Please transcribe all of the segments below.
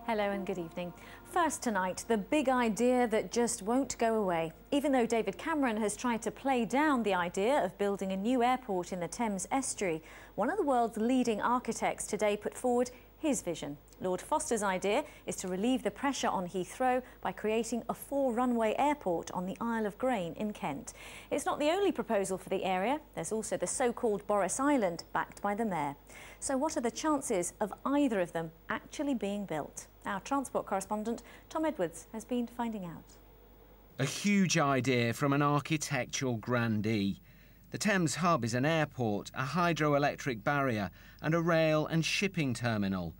Hello and good evening. First tonight, the big idea that just won't go away. Even though David Cameron has tried to play down the idea of building a new airport in the Thames estuary, one of the world's leading architects today put forward his vision. Lord Foster's idea is to relieve the pressure on Heathrow by creating a 4-runway airport on the Isle of Grain in Kent. It's not the only proposal for the area. There's also the so-called Boris Island, backed by the Mayor. So what are the chances of either of them actually being built? Our transport correspondent, Tom Edwards, has been finding out. A huge idea from an architectural grandee. The Thames Hub is an airport, a hydroelectric barrier and a rail and shipping terminal.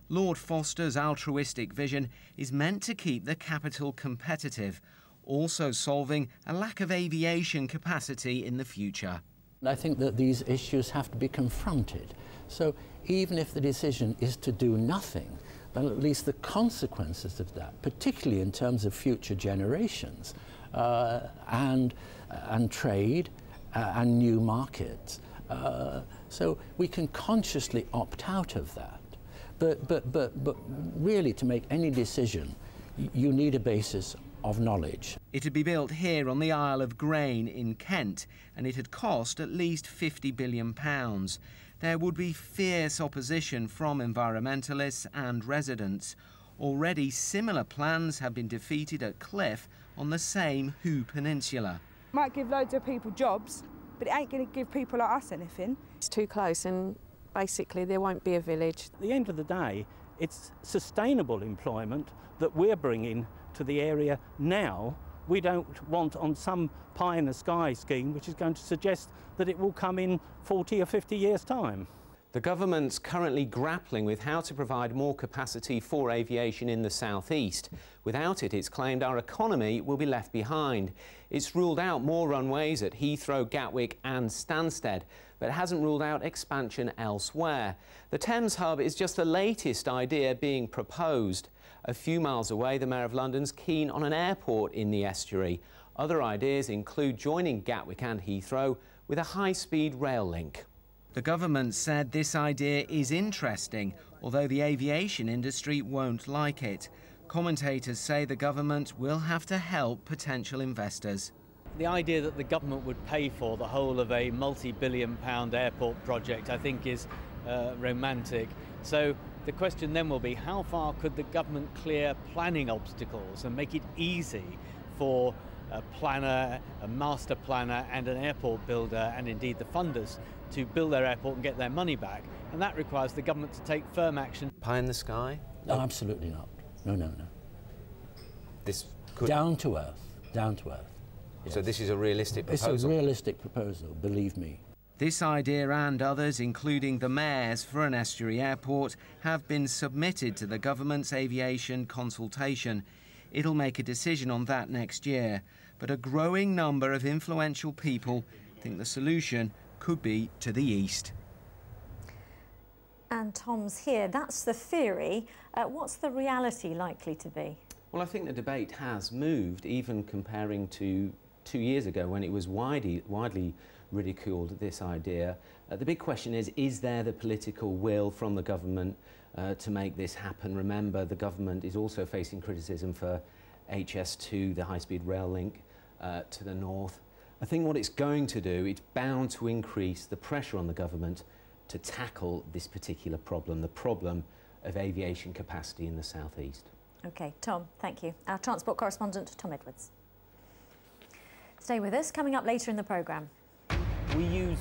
Lord Foster's altruistic vision is meant to keep the capital competitive, also solving a lack of aviation capacity in the future. I think that these issues have to be confronted. So even if the decision is to do nothing, then at least the consequences of that, particularly in terms of future generations and trade and new markets. So we can consciously opt out of that. But really, to make any decision, you need a basis of knowledge. It'd be built here on the Isle of Grain in Kent, and it'd cost at least £50 billion. There would be fierce opposition from environmentalists and residents. Already similar plans have been defeated at Cliff on the same Hoo Peninsula. Might give loads of people jobs, but it ain't going to give people like us anything. It's too close and basically there won't be a village. At the end of the day, it's sustainable employment that we're bringing to the area now. We don't want on some pie in the sky scheme which is going to suggest that it will come in 40 or 50 years' time. The government's currently grappling with how to provide more capacity for aviation in the southeast. Without it, it's claimed our economy will be left behind. It's ruled out more runways at Heathrow, Gatwick and Stansted, but it hasn't ruled out expansion elsewhere. The Thames Hub is just the latest idea being proposed. A few miles away, the Mayor of London's keen on an airport in the estuary. Other ideas include joining Gatwick and Heathrow with a high-speed rail link. The government said this idea is interesting, although the aviation industry won't like it. Commentators say the government will have to help potential investors. The idea that the government would pay for the whole of a multi-billion-pound airport project, I think, is romantic. So the question then will be, how far could the government clear planning obstacles and make it easy for a planner, a master planner and an airport builder, and indeed the funders, to build their airport and get their money back? And that requires the government to take firm action. Pie in the sky? No, absolutely not. No. This could... Down to earth, down to earth. Yes. So this is a realistic proposal? It's a realistic proposal, believe me. This idea and others, including the Mayor's for an estuary airport, have been submitted to the government's aviation consultation. It'll make a decision on that next year. But a growing number of influential people think the solution could be to the east. And Tom's here. That's the theory. What's the reality likely to be? Well, I think the debate has moved, even comparing to 2 years ago when it was widely ridiculed, this idea. The big question is there the political will from the government to make this happen? Remember, the government is also facing criticism for HS2, the high-speed rail link to the north. I think what it's going to do, it's bound to increase the pressure on the government to tackle this particular problem, the problem of aviation capacity in the southeast. OK, Tom, thank you. Our transport correspondent, Tom Edwards. Stay with us. Coming up later in the programme. We use